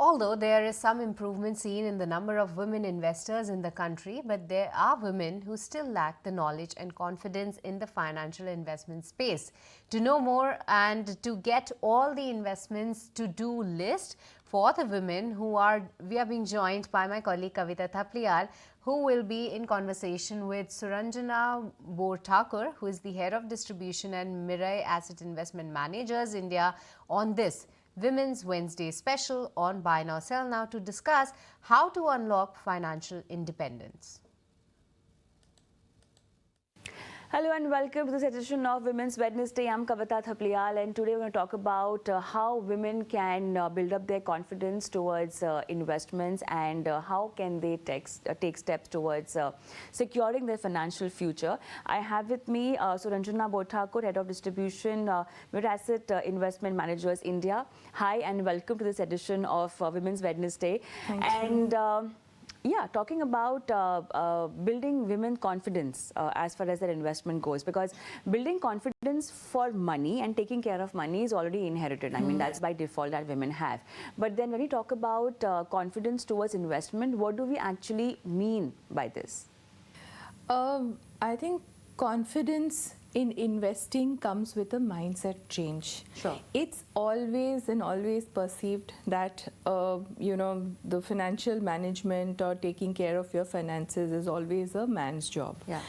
Although there is some improvement seen in the number of women investors in the country, but there are women who still lack the knowledge and confidence in the financial investment space. To know more and to get all the investments to-do list for the women we are being joined by my colleague Kavita Thapliyal, who will be in conversation with Suranjana Borthakur, who is the head of distribution and Mirae Asset Investment Managers India, on this Women's Wednesday special on Buy Now Sell Now to discuss how to unlock financial independence. Hello and welcome to this edition of Women's Wednesday. I'm Kavita Thapliyal, and today we're going to talk about how women can build up their confidence towards investments and how can they take steps towards securing their financial future. I have with me Suranjana Borthakur, Head of Distribution, Mirae Asset Investment Managers India. Hi and welcome to this edition of Women's Wednesday. Thank you. Yeah, talking about building women confidence as far as their investment goes, because building confidence for money and taking care of money is already inherited. I mean, that's by default that women have. But then when we talk about confidence towards investment, what do we actually mean by this? I think confidence in investing comes with a mindset change. Sure. It's always perceived that the financial management or taking care of your finances is always a man's job. Yeah.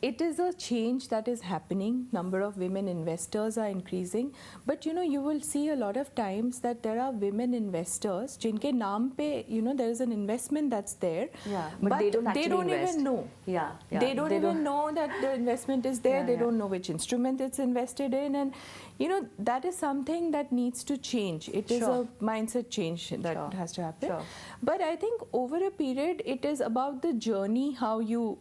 It is a change that is happening. Number of women investors are increasing, but you will see a lot of times that there are women investors jinke naam pe there is an investment that's there, but they don't even know. They don't even know that the investment is there. They don't know which instrument it's invested in, and that is something that needs to change. It is a mindset change that has to happen. But I think over a period, it is about the journey, how you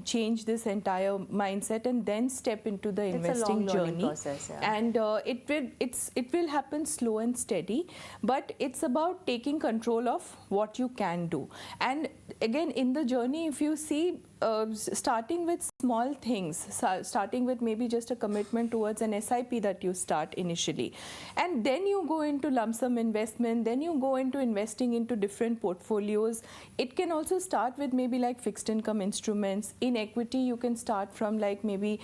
change this entire mindset and then step into the investing journey. Process, and it will happen slow and steady, but it's about taking control of what you can do. And again, in the journey, if you see, starting with small things, starting with maybe just a commitment towards an SIP that you start initially, and then you go into lump sum investment, then you go into investing into different portfolios. It can also start with maybe like fixed income instruments. In equity, you can start from like maybe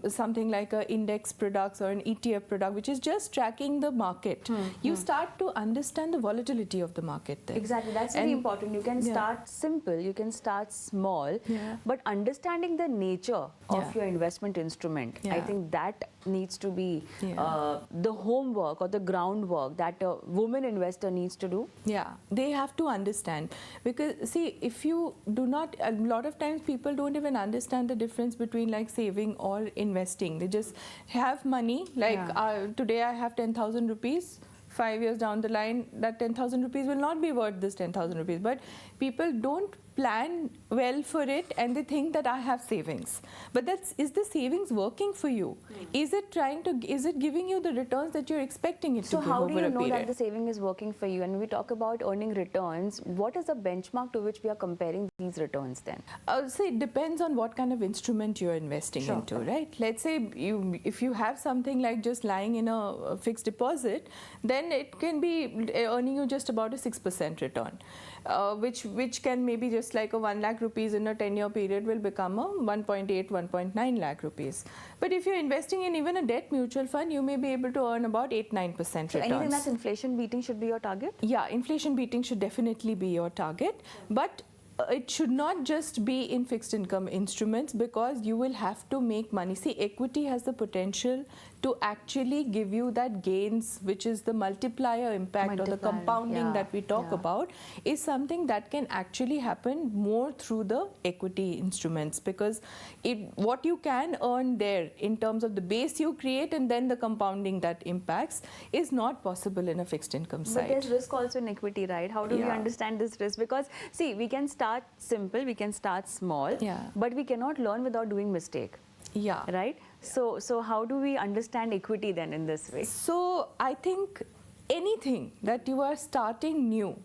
something like a index products or an ETF product, which is just tracking the market. You start to understand the volatility of the market then. Exactly, that's very important. You can start simple, you can start small, but understanding the nature of your investment instrument, I think that needs to be the homework or the groundwork that a woman investor needs to do. Yeah, they have to understand, because see, if you do not, a lot of times people don't even understand the difference between like saving or investing. They just have money, like today I have 10,000 rupees. 5 years down the line, that 10,000 rupees will not be worth this 10,000 rupees. But people don't plan well for it, and they think that I have savings. But is the savings working for you? Is it giving you the returns that you're expecting it to give over a period? So how do you know that the saving is working for you? And when we talk about earning returns, what is the benchmark to which we are comparing these returns then? So it depends on what kind of instrument you're investing into, right? Let's say if you have something like just lying in a fixed deposit, then it can be earning you just about a 6% return, which can maybe just like a 1 lakh rupees in a 10-year period will become a 1.8, 1.9 lakh rupees. But if you're investing in even a debt mutual fund, you may be able to earn about 8-9% returns. So anything that's inflation beating should be your target? Yeah, inflation beating should definitely be your target. But it should not just be in fixed income instruments, because you will have to make money. See, equity has the potential to actually give you that gains, which is the multiplier impact or the compounding that we talk about, is something that can actually happen more through the equity instruments, because what you can earn there in terms of the base you create and then the compounding that impacts is not possible in a fixed income side. But there's risk also in equity, right? How do we understand this risk? Because see, we can start simple, we can start small, but we cannot learn without doing mistake. Right? So how do we understand equity then in this way? So I think anything that you are starting new,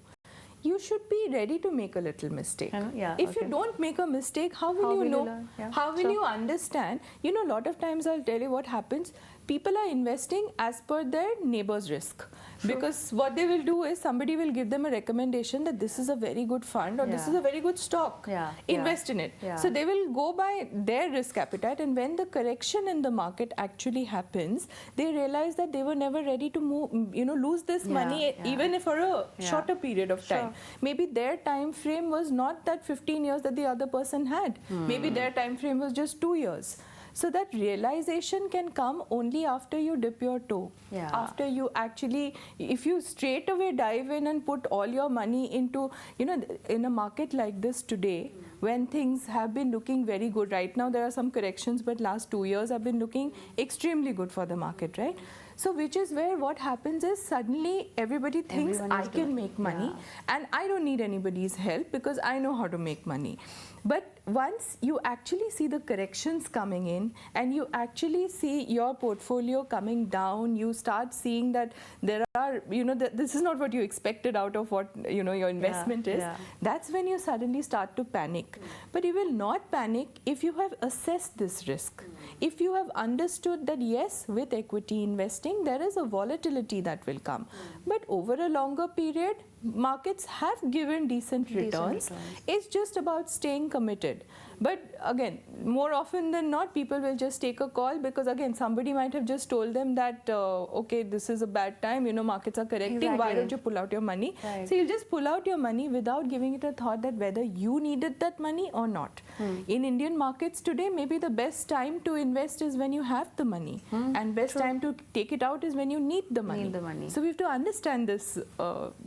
you should be ready to make a little mistake. If you don't make a mistake, how will you know? How will you understand? A lot of times I'll tell you what happens. people are investing as per their neighbor's risk. Because what they will do is somebody will give them a recommendation that this is a very good fund or this is a very good stock. Invest in it. So they will go by their risk appetite, and when the correction in the market actually happens, they realize that they were never ready to move, lose this money even for a shorter period of time. Maybe their time frame was not that 15 years that the other person had. Maybe their time frame was just 2 years. So that realization can come only after you dip your toe. After you actually, if you straight away dive in and put all your money into, in a market like this today, when things have been looking very good. Right now there are some corrections, but last 2 years have been looking extremely good for the market, right? So which is where what happens is suddenly everybody thinks I can make money and I don't need anybody's help because I know how to make money. But once you actually see the corrections coming in and you actually see your portfolio coming down, you start seeing that there are, this is not what you expected out of what, your investment is. That's when you suddenly start to panic. But you will not panic if you have assessed this risk. If you have understood that yes, with equity investing, there is a volatility that will come. But over a longer period, markets have given decent returns. It's just about staying committed. But again, more often than not, people will just take a call because again, somebody might have just told them that, okay, this is a bad time, markets are correcting, why don't you pull out your money? So you'll just pull out your money without giving it a thought that whether you needed that money or not. In Indian markets today, maybe the best time to invest is when you have the money, and best time to take it out is when you need the money. So we have to understand this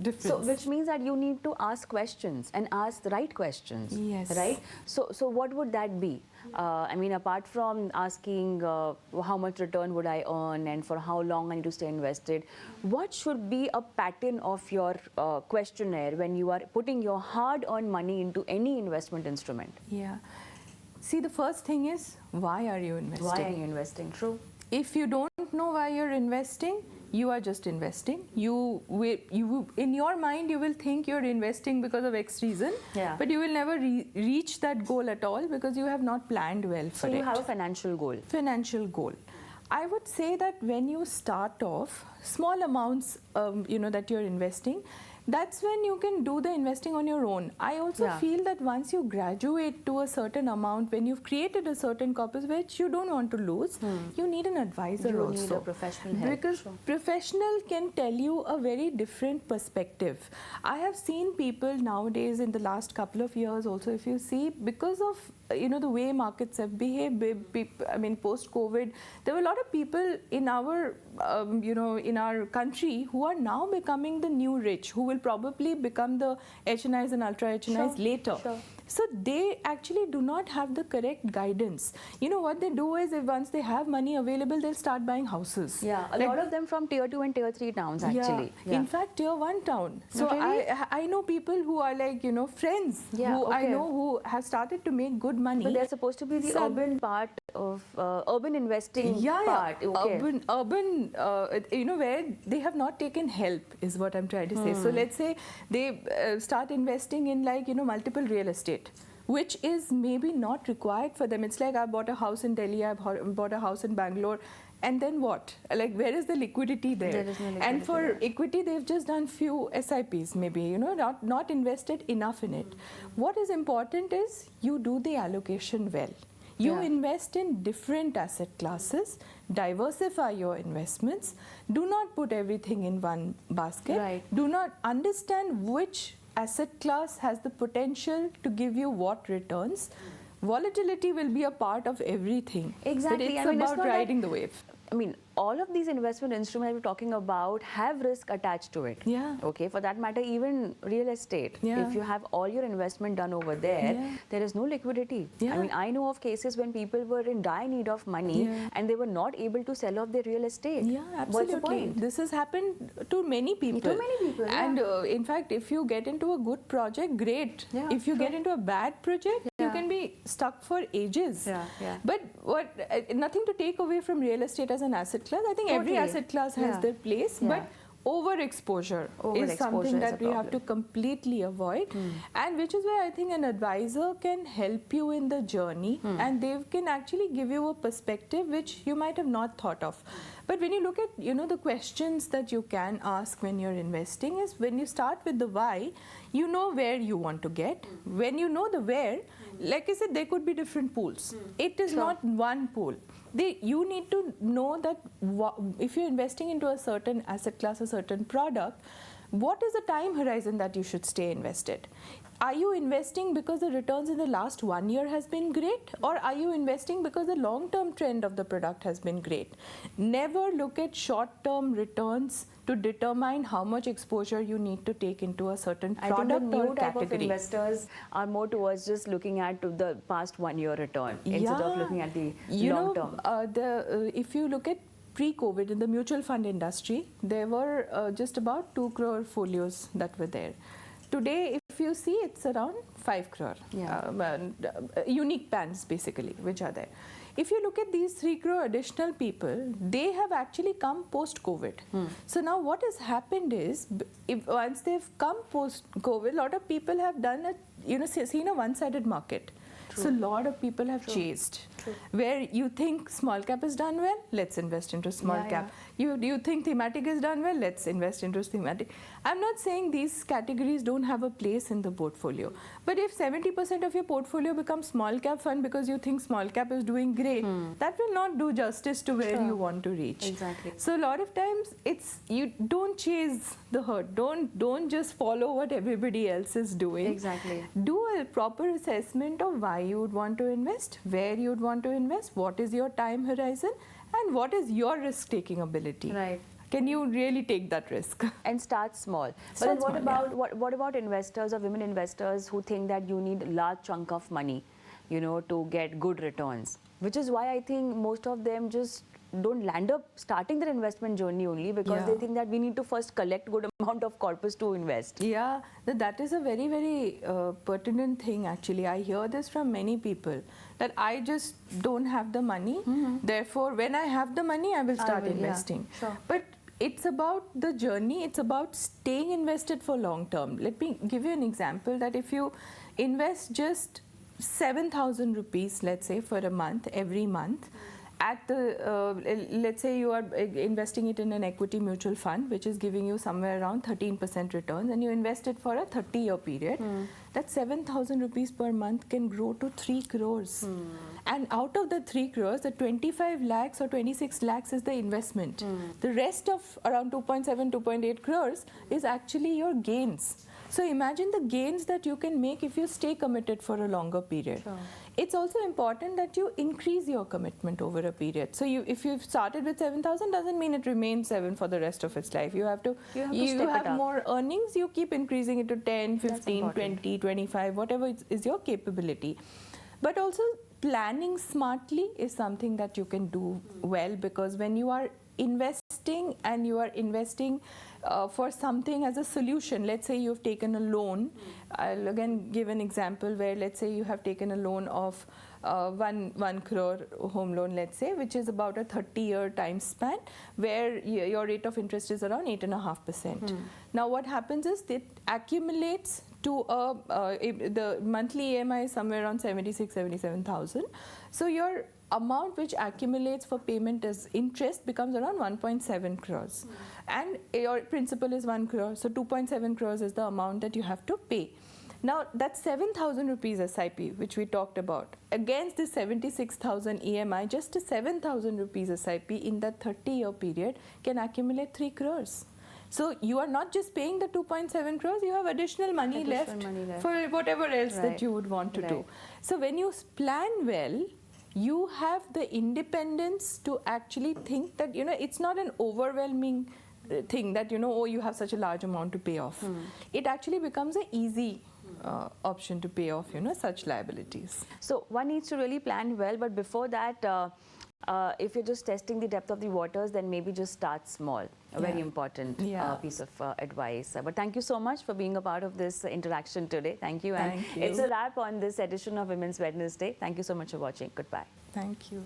difference. So which means that you need to ask questions and ask the right questions. Right? So what would that be? I mean, apart from asking how much return would I earn and for how long I need to stay invested, what should be a pattern of your questionnaire when you are putting your hard-earned money into any investment instrument? See, the first thing is, why are you investing? Why are you investing? True. If you don't know why you're investing, you are just investing. You in your mind, you will think you're investing because of X reason, but you will never reach that goal at all because you have not planned well for it. So you have a financial goal. Financial goal. I would say that when you start off, small amounts, that you're investing, that's when you can do the investing on your own. I also feel that once you graduate to a certain amount, when you've created a certain corpus which you don't want to lose, you need an advisor also. You need a professional help. Because professional can tell you a very different perspective. I have seen people nowadays in the last couple of years also, if you see, because of the way markets have behaved, I mean, post-COVID, there were a lot of people in our, in our country who are now becoming the new rich, who will probably become the HNIs and ultra HNIs later. So they actually do not have the correct guidance. What they do is, if once they have money available, they'll start buying houses. A lot of them from tier 2 and tier 3 towns actually. In fact, tier 1 town. So I know people who are like, friends who I know who have started to make good money. But they're supposed to be the urban part of urban investing part. Urban, where they have not taken help is what I'm trying to say. So let's say they start investing in multiple real estate, which is maybe not required for them. It's like, I bought a house in Delhi, I bought a house in Bangalore, and then what? Like, where is the liquidity there? There is no liquidity. And for equity, they've just done few SIPs, maybe, not invested enough in it. What is important is you do the allocation well. You invest in different asset classes, diversify your investments, do not put everything in one basket, do not understand which asset class has the potential to give you what returns. Volatility will be a part of everything. Exactly. But it's about riding the wave. I mean, all of these investment instruments we're talking about have risk attached to it. Okay, for that matter, even real estate. If you have all your investment done over there, there is no liquidity. I mean, I know of cases when people were in dire need of money and they were not able to sell off their real estate. Absolutely. What's the point? This has happened to many people. And in fact, if you get into a good project, great. If you get into a bad project, you can be stuck for ages. But nothing to take away from real estate as an asset class. I think every asset class has their place, but overexposure is something that we have to completely avoid, and which is where I think an advisor can help you in the journey, and they can actually give you a perspective which you might have not thought of. But when you look at, the questions that you can ask when you're investing is, when you start with the why, you know where you want to get. When you know the where, like I said, there could be different pools. It is not one pool. You need to know that if you're investing into a certain asset class, a certain product, what is the time horizon that you should stay invested? Are you investing because the returns in the last 1 year has been great, or are you investing because the long-term trend of the product has been great? Never look at short-term returns to determine how much exposure you need to take into a certain product I think the or new type of category. investors are more towards just looking at the past 1 year return instead of looking at the long term. If you look at pre-COVID in the mutual fund industry, there were just about 2 crore folios that were there. Today, if you see, it's around 5 crore unique PANs basically, which are there. If you look at these 3 crore additional people, they have actually come post-COVID. So now what has happened is, once they've come post-COVID, a lot of people have done seen a one-sided market. So a lot of people have chased. Where you think small cap has done well, let's invest into small cap. You think thematic has done well, let's invest into thematic. I'm not saying these categories don't have a place in the portfolio. But if 70% of your portfolio becomes small cap fund because you think small cap is doing great, that will not do justice to where you want to reach. Exactly. So a lot of times you don't chase the herd. Don't just follow what everybody else is doing. Exactly. Do a proper assessment of why you would want to invest, where you would want to invest, what is your time horizon, and what is your risk-taking ability. Right. Can you really take that risk? And start small. Start But then small, what about investors or women investors who think that you need a large chunk of money, to get good returns? Which is why I think most of them just don't land up starting their investment journey only because they think that we need to first collect good amount of corpus to invest. Yeah, that is a very, very pertinent thing actually. I hear this from many people, that I just don't have the money. Therefore, when I have the money, I will start investing. Yeah, sure. But it's about the journey. It's about staying invested for long term. Let me give you an example that if you invest just 7,000 rupees, let's say, for a month, every month, at the, let's say you are investing it in an equity mutual fund, which is giving you somewhere around 13% returns, and you invest it for a 30-year period, that 7,000 rupees per month can grow to 3 crores. And out of the 3 crores, the 25 lakhs or 26 lakhs is the investment. The rest of around 2.7, 2.8 crores is actually your gains. So imagine the gains that you can make if you stay committed for a longer period. Sure. It's also important that you increase your commitment over a period. So if you've started with 7,000, doesn't mean it remains 7 for the rest of its life. You have more earnings, you keep increasing it to 10, 15, 20, 25, whatever is your capability. But also planning smartly is something that you can do well, because when you are investing and you are investing for something as a solution, let's say you've taken a loan. I'll again give an example where, let's say you have taken a loan of 1 crore home loan, let's say, which is about a 30-year time span, where your rate of interest is around 8.5%. Now what happens is it accumulates to the monthly EMI is somewhere around 77,000. So your amount which accumulates for payment as interest becomes around 1.7 crores. And your principal is 1 crore, so 2.7 crores is the amount that you have to pay. Now that's 7,000 rupees SIP, which we talked about. Against the 76,000 EMI, just a 7,000 rupees SIP in that 30-year period can accumulate 3 crores. So you are not just paying the 2.7 crores, you have additional money left for whatever else that you would want to do. So when you plan well, you have the independence to actually think that, it's not an overwhelming thing that, oh, you have such a large amount to pay off. It actually becomes an easy option to pay off, such liabilities. So one needs to really plan well, but before that, if you're just testing the depth of the waters, then maybe just start small. A very important piece of advice. But thank you so much for being a part of this interaction today. Thank you. Thank you. It's a wrap on this edition of Women's Wednesday. Thank you so much for watching. Goodbye. Thank you.